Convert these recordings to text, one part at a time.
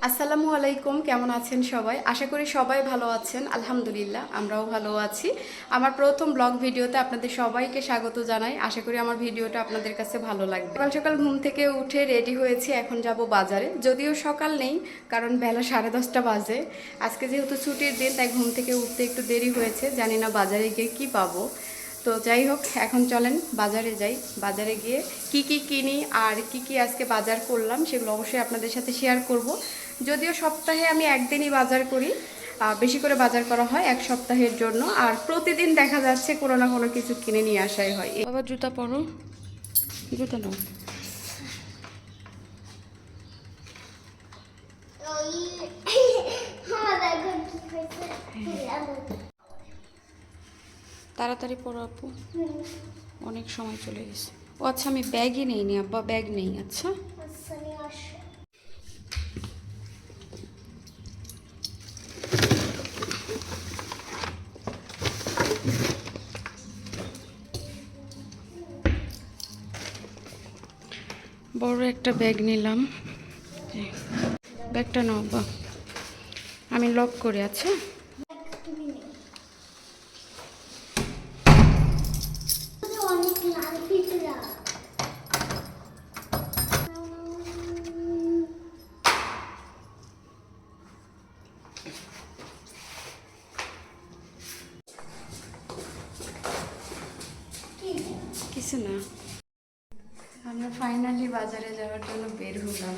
আসসালামু আলাইকুম, কেমন আছেন সবাই? আশা করি সবাই ভালো আছেন। আলহামদুলিল্লাহ আমরাও ভালো আছি। আমার প্রথম ব্লগ ভিডিওতে আপনাদের সবাইকে স্বাগত জানাই। আশা করি আমার ভিডিওটা আপনাদের কাছে ভালো লাগবে। সকাল সকাল ঘুম থেকে উঠে রেডি হয়েছি, এখন যাব বাজারে। যদিও সকাল নেই, কারণ বেলা 10:30 বাজে। আজকে যেহেতু ছুটির দিন, তাই ঘুম থেকে উঠতে একটু দেরি হয়েছে। জানি না বাজারে গিয়ে কী পাবো। তো যাই হোক, এখন চলেন বাজারে যাই। বাজারে গিয়ে কি কি কিনি আর কি কি আজকে বাজার করলাম সেগুলো অবশ্যই আপনাদের সাথে শেয়ার করব। যদিও সপ্তাহে আমি একদিনই বাজার করি, বেশি করে বাজার করা হয় এক সপ্তাহের জন্য, আর প্রতিদিন দেখা যাচ্ছে কোনো না কোনো কিছু কিনে নিয়ে আসাই হয়। বাবা জুতা পরো, জুতা নাও। তাড়াতাড়ি পড়ো আপু, অনেক সময় চলে গেছে। ও আচ্ছা, আমি ব্যাগই নেইনি আব্বা, ব্যাগ নেই। আচ্ছা বড় একটা ব্যাগ নিলাম। ব্যাগটা নাও আব্বা, আমি লক করে। আচ্ছা কিছু না, আমরা ফাইনালি বাজারে যাওয়ার জন্য বের হলাম।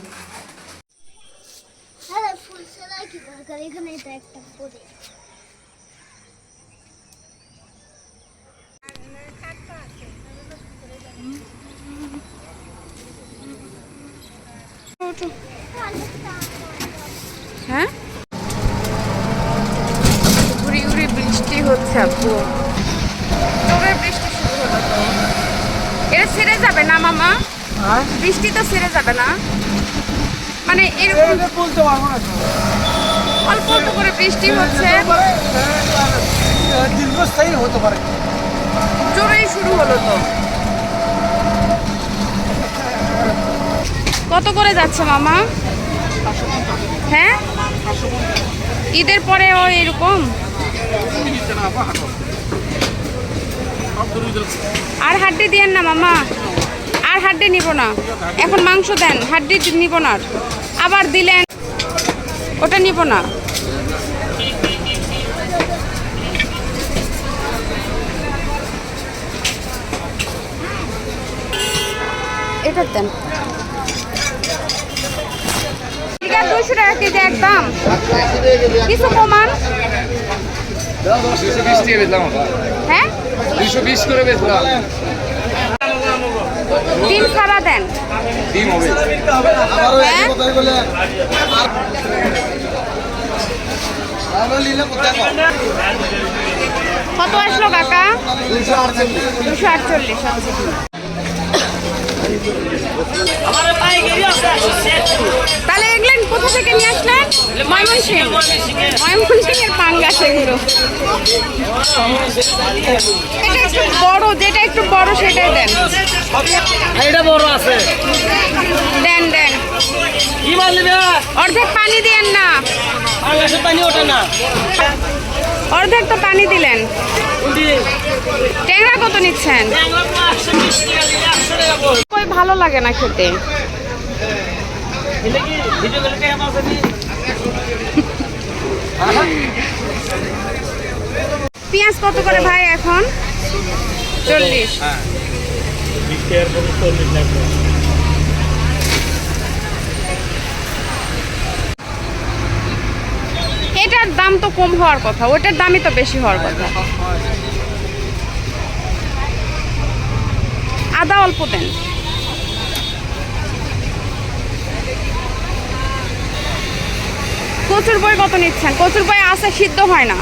এখানে এটা একটা পরে হ্যাঁ, ঘুরি ঘুরি বৃষ্টি হচ্ছে আপু, জোরে বৃষ্টি শুরু হলো। তো এটা ছেড়ে যাবে না মামা? বৃষ্টি তো ছেড়ে যাবে না, মানে এরকম অল্প অল্প করে বৃষ্টি হচ্ছে, দীর্ঘস্থায়ী হতে পারে। জোরেই শুরু হলো। তো কত করে যাচ্ছে মামা? হ্যাঁ, ঈদের পরে ও এরকম। আর হাড্ডি দিয়েন না মামা, আর হাড্ডি নিব না, এখন মাংস দেন, হাড্ডি নিব না। আবার দিলেন, ওটা নিব না। এটা দেন। 200 টাকা কেজি একদম, কিছু কমান। হ্যাঁ, 220 করে বেচলাম। ডিম ছাড়া দেন। ডিম হবে। হ্যাঁ? কত আসলো কাকা? 248। তাহলে এগুলো কোথা থেকে নিয়ে আসলেন? ময়মনসিংহ। ময়মনসিংহের পাঙ্গাস এগুলো। এটা একটু বড়, যেটা একটু বড় সেটাই দেন। এটা বড় আছে, দেন দেন। কি মাল নেবে? অর্ধেক পানি দিয়েন না, পানি ওঠে না। অর্ধেক তো পানি দিলেন। ট্যাংরা কত নিচ্ছেন? কই ভালো লাগে না খেতে। পেঁয়াজ কত করে ভাই এখন? 40। এটার দাম তো কম হওয়ার কথা, ওটার দামই তো বেশি হওয়ার কথা। আদা অল্প দেন। কচুর বই কত নিচ্ছেন? কচুর বই আছে, সিদ্ধ হয় না।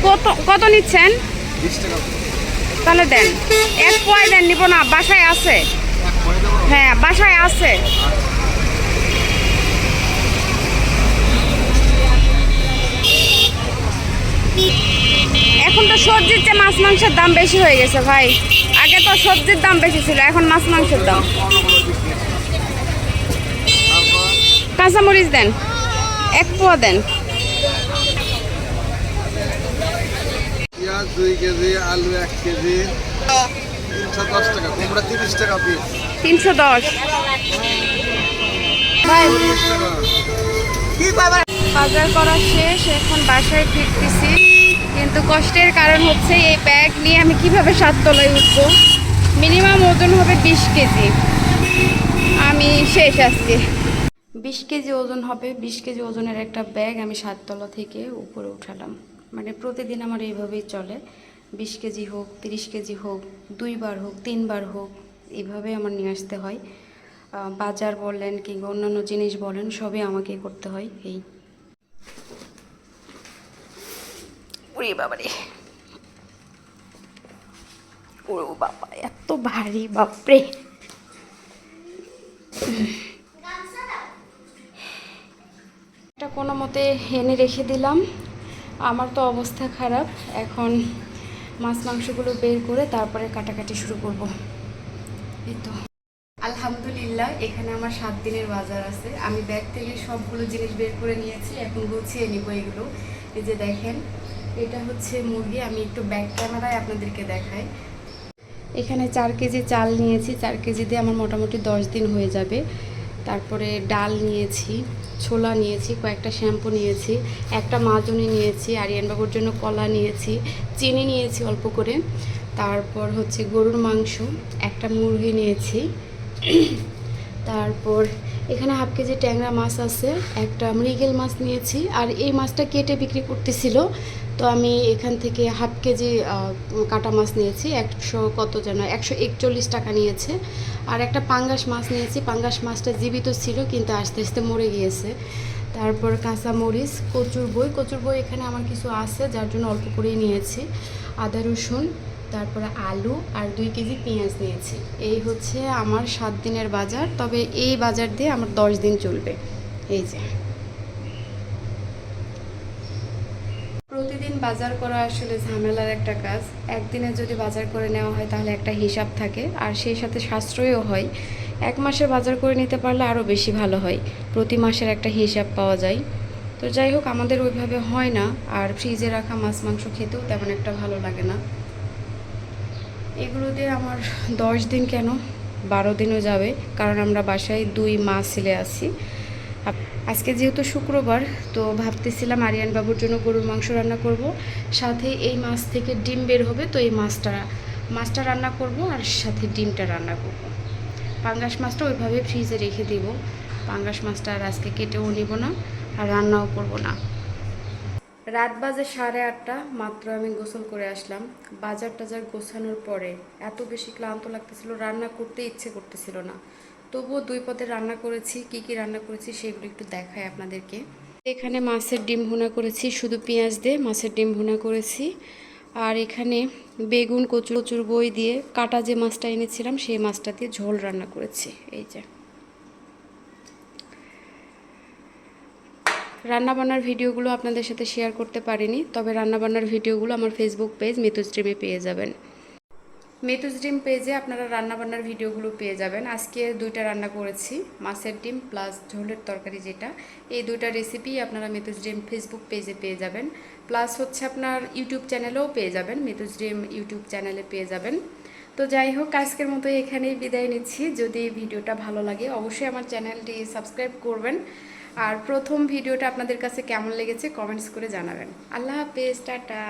কত কত নিচ্ছেন? তাহলে দেন, 1 পোয়া দেন। নিব না, বাসায় আছে। হ্যাঁ, বাসায় আছে। এখন তো সবজির চেয়ে মাছ মাংসের দাম বেশি হয়ে গেছে ভাই। আগে তো সবজির দাম বেশি ছিল, এখন মাছ মাংসের দাম। কাঁচামরিচ দেন, 1 পোয়া দেন। পেঁয়াজ 2 কেজি, আলু 1 কেজি, 310 টাকা, কুমড়া 30 টাকা পিস, 310 ভাই। 40 টাকা। বাজার করা শেষ, এখন বাসায় ফিরতেছি। কিন্তু কষ্টের কারণ হচ্ছে এই ব্যাগ নিয়ে আমি কিভাবে 7 তলায় উঠবো। মিনিমাম ওজন হবে 20 কেজি। আমি শেষ আজকে। 20 কেজি ওজন হবে, 20 কেজি ওজনের একটা ব্যাগ আমি 7 তলা থেকে উপরে উঠালাম। মানে প্রতিদিন আমার এইভাবেই চলে। 20 কেজি হোক, 30 কেজি হোক, 2 বার হোক, 3 বার হোক, এইভাবে আমার নিয়ে আসতে হয়। বাজার বলেন কিংবা অন্যান্য জিনিস বলেন, সবই আমাকেই করতে হয়। এই ওরে বাবারে, ও বাবা এত ভারী, বাপরে। এটা কোনো মতে এনে রেখে দিলাম। আমার তো অবস্থা খারাপ। এখন মাছ মাংসগুলো বের করে তারপরে কাটাকাটি শুরু করব। এই তো আলহামদুলিল্লাহ, এখানে আমার 7 দিনের বাজার আছে। আমি ব্যাগ থেকে সবগুলো জিনিস বের করে নিয়েছি, এখন গুছিয়ে নিব এগুলো। এই যে দেখেন, এটা হচ্ছে মুরগি। আমি একটু ব্যাক ক্যামেরায় আপনাদেরকে দেখাই। এখানে 4 কেজি চাল নিয়েছি। 4 কেজি দিয়ে আমার মোটামুটি 10 দিন হয়ে যাবে। তারপরে ডাল নিয়েছি, ছোলা নিয়েছি, কয়েকটা শ্যাম্পু নিয়েছি, একটা মাজনি নিয়েছি, আরিয়ানবাবুর জন্য কলা নিয়েছি, চিনি নিয়েছি অল্প করে। তারপর হচ্ছে গরুর মাংস, একটা মুরগি নিয়েছি। তারপর এখানে 1/2 কেজি ট্যাংরা মাছ আছে, একটা মৃগেল মাছ নিয়েছি। আর এই মাছটা কেটে বিক্রি করতেছিল, তো আমি এখান থেকে 1/2 কেজি কাটা মাছ নিয়েছি। 100 কত যেন 141 টাকা নিয়েছে। আর একটা পাঙ্গাস মাছ নিয়েছি। পাঙ্গাস মাছটা জীবিত ছিল কিন্তু আস্তে আস্তে মরে গিয়েছে। তারপর কাঁচামরিচ, কচুর বই এখানে আমার কিছু আছে, যার জন্য অল্প করেই নিয়েছি। আদা রসুন, তারপরে আলু আর 2 কেজি পেঁয়াজ নিয়েছি। এই হচ্ছে আমার 7 দিনের বাজার। তবে এই বাজার দিয়ে আমার 10 দিন চলবে। এই যে প্রতিদিন বাজার করা আসলে ঝামেলার একটা কাজ। একদিনে যদি বাজার করে নেওয়া হয় তাহলে একটা হিসাব থাকে, আর সেই সাথে সাশ্রয়ও হয়। 1 মাসের বাজার করে নিতে পারলে আরও বেশি ভালো হয়, প্রতি মাসের একটা হিসাব পাওয়া যায়। তো যাই হোক, আমাদের ওইভাবে হয় না। আর ফ্রিজে রাখা মাছ মাংস খেতেও তেমন একটা ভালো লাগে না। এগুলো দিয়ে আমার 10 দিন কেন 12 দিনও যাবে, কারণ আমরা বাসায় 2 মাস ছেলে আছি। আজকে যেহেতু শুক্রবার, তো ভাবতেছিলাম আরিয়ান বাবুর জন্য গরুর মাংস রান্না করব, সাথে এই মাছ থেকে ডিম বের হবে, তো এই মাছটা রান্না করব, আর সাথে ডিমটা রান্না করব। পাঙ্গাস মাছটা ওইভাবে ফ্রিজে রেখে দিব। পাঙ্গাস মাছটা আর আজকে কেটেও নিব না, আর রান্নাও করব না। রাত বাজে 8:30, মাত্র আমি গোসল করে আসলাম। বাজার টাজার গোছানোর পরে এত বেশি ক্লান্ত লাগতেছিল, রান্না করতে ইচ্ছে করতেছিল না। তবুও 2 পদে রান্না করেছি। কি কি রান্না করেছি সেগুলো একটু দেখাই আপনাদেরকে। এখানে মাছের ডিম ভুনা করেছি, শুধু পেঁয়াজ দিয়ে মাছের ডিম ভুনা করেছি। আর এখানে বেগুন, কচুর বই দিয়ে কাটা যে মাছটা এনেছিলাম সেই মাছটা দিয়ে ঝোল রান্না করেছি। এই যে রান্নাবান্নার ভিডিওগুলো আপনাদের সাথে শেয়ার করতে পারিনি, তবে রান্নাবান্নার ভিডিওগুলো আমার ফেসবুক পেজ মিতুজ ড্রিমে পেয়ে যাবেন। মিতুজ ড্রিম পেজে আপনারা রান্নাবান্নার ভিডিওগুলো পেয়ে যাবেন। আজকে 2টা রান্না করেছি, মাছের ডিম প্লাস ঝোলের তরকারি যেটা, এই 2টা রেসিপি আপনারা মিতুজ ড্রিম ফেসবুক পেজে পেয়ে যাবেন। প্লাস হচ্ছে আপনার ইউটিউব চ্যানেলেও পেয়ে যাবেন, মিতুজ ড্রিম ইউটিউব চ্যানেলে পেয়ে যাবেন। তো যাই হোক, আজকের মতো এখানেই বিদায় নিচ্ছি। যদি ভিডিওটা ভালো লাগে অবশ্যই আমার চ্যানেলটি সাবস্ক্রাইব করবেন। আর প্রথম ভিডিওটা আপনাদের কাছে কেমন লেগেছে কমেন্টস করে জানাবেন। আল্লাহ হাফেজ, টাটা।